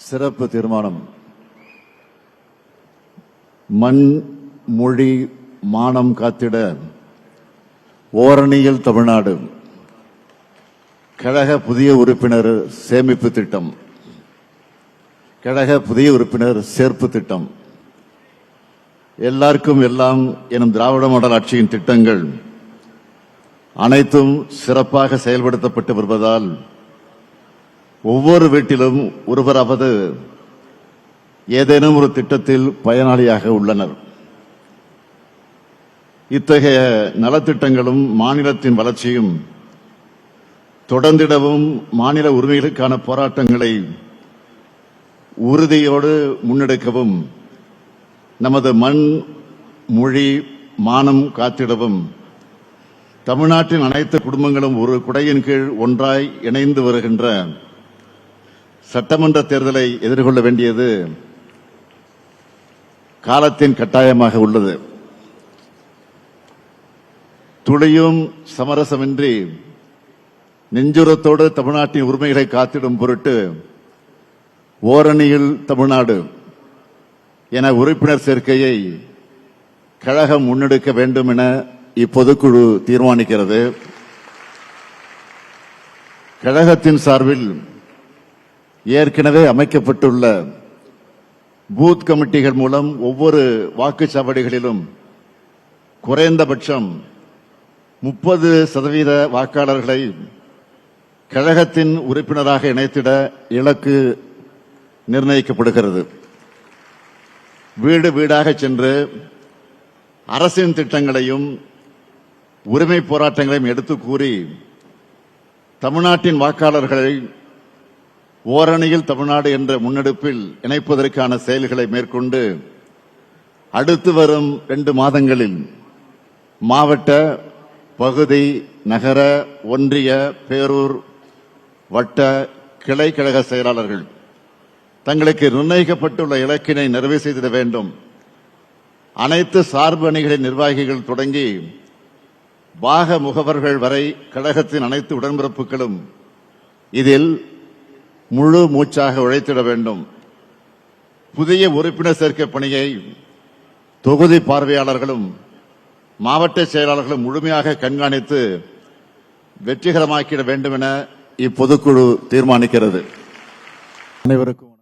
சிறப்பு தீர்மானம். மண் மொழி மானம் காத்திட ஓரணியில் தமிழ்நாடு கழக புதிய உறுப்பினர் சேமிப்பு திட்டம், கழக புதிய உறுப்பினர் சேர்ப்பு திட்டம், எல்லாருக்கும் எல்லாம் எனும் திராவிட மாடல் ஆட்சியின் திட்டங்கள் அனைத்தும் சிறப்பாக செயல்படுத்தப்பட்டு வருவதால் ஒவ்வொரு வீட்டிலும் ஒருவராவது ஏதேனும் ஒரு திட்டத்தில் பயனாளியாக உள்ளனர். இத்தகைய நலத்திட்டங்களும் மாநிலத்தின் வளர்ச்சியும் தொடர்ந்திடவும் மாநில உரிமைகளுக்கான போராட்டங்களை உறுதியோடு முன்னெடுக்கவும் நமது மண் மொழி மானம் காத்திடவும் தமிழ்நாட்டின் அனைத்து குடும்பங்களும் ஒரு குடையின் கீழ் ஒன்றாய் இணைந்து வருகின்ற சட்டமன்ற தேர்தலை எதிர்கொள்ள வேண்டியது காலத்தின் கட்டாயமாக உள்ளது. துளியும் சமரசமின்றி நெஞ்சுரத்தோடு தமிழ்நாட்டின் உரிமைகளை காத்திடும் பொருட்டு ஓரணியில் தமிழ்நாடு என உறுப்பினர் சேர்க்கையை கழகம் முன்னெடுக்க வேண்டும் என இப்பொதுக்குழு தீர்மானிக்கிறது. கழகத்தின் சார்பில் ஏற்கனவே அமைக்கப்பட்டுள்ள பூத் கமிட்டிகள் மூலம் ஒவ்வொரு வாக்குச்சாவடிகளிலும் குறைந்தபட்சம் 30% வாக்காளர்களை கழகத்தின் உறுப்பினராக இணைத்திட இலக்கு நிர்ணயிக்கப்படுகிறது. வீடு வீடாக சென்று அரசின் திட்டங்களையும் உரிமை போராட்டங்களையும் எடுத்து கூறி தமிழ்நாட்டின் வாக்காளர்களை ஓரணியில் தமிழ்நாடு என்ற முன்னெடுப்பில் இணைப்பதற்கான செயல்களை மேற்கொண்டு அடுத்து வரும் 2 மாதங்களில் மாவட்ட, பகுதி, நகர, ஒன்றிய, பேரூர், வட்ட, கிளை கழக செயலாளர்கள் தங்களுக்கு நிர்ணயிக்கப்பட்டுள்ள இலக்கினை நிறைவு செய்திட வேண்டும். அனைத்து சார்பு அணிகளின் நிர்வாகிகள் தொடங்கி பாக முகவர்கள் வரை கழகத்தின் அனைத்து உடன்பிறப்புகளும் இதில் முழு மூச்சாக உழைத்திட வேண்டும். புதிய உறுப்பினர் சேர்க்கை பணியை தொகுதி பார்வையாளர்களும் மாவட்ட செயலாளர்களும் முழுமையாக கண்காணித்து வெற்றிகரமாக்கிட வேண்டும் என இப்பொதுக்குழு தீர்மானிக்கிறது. அனைவருக்கும்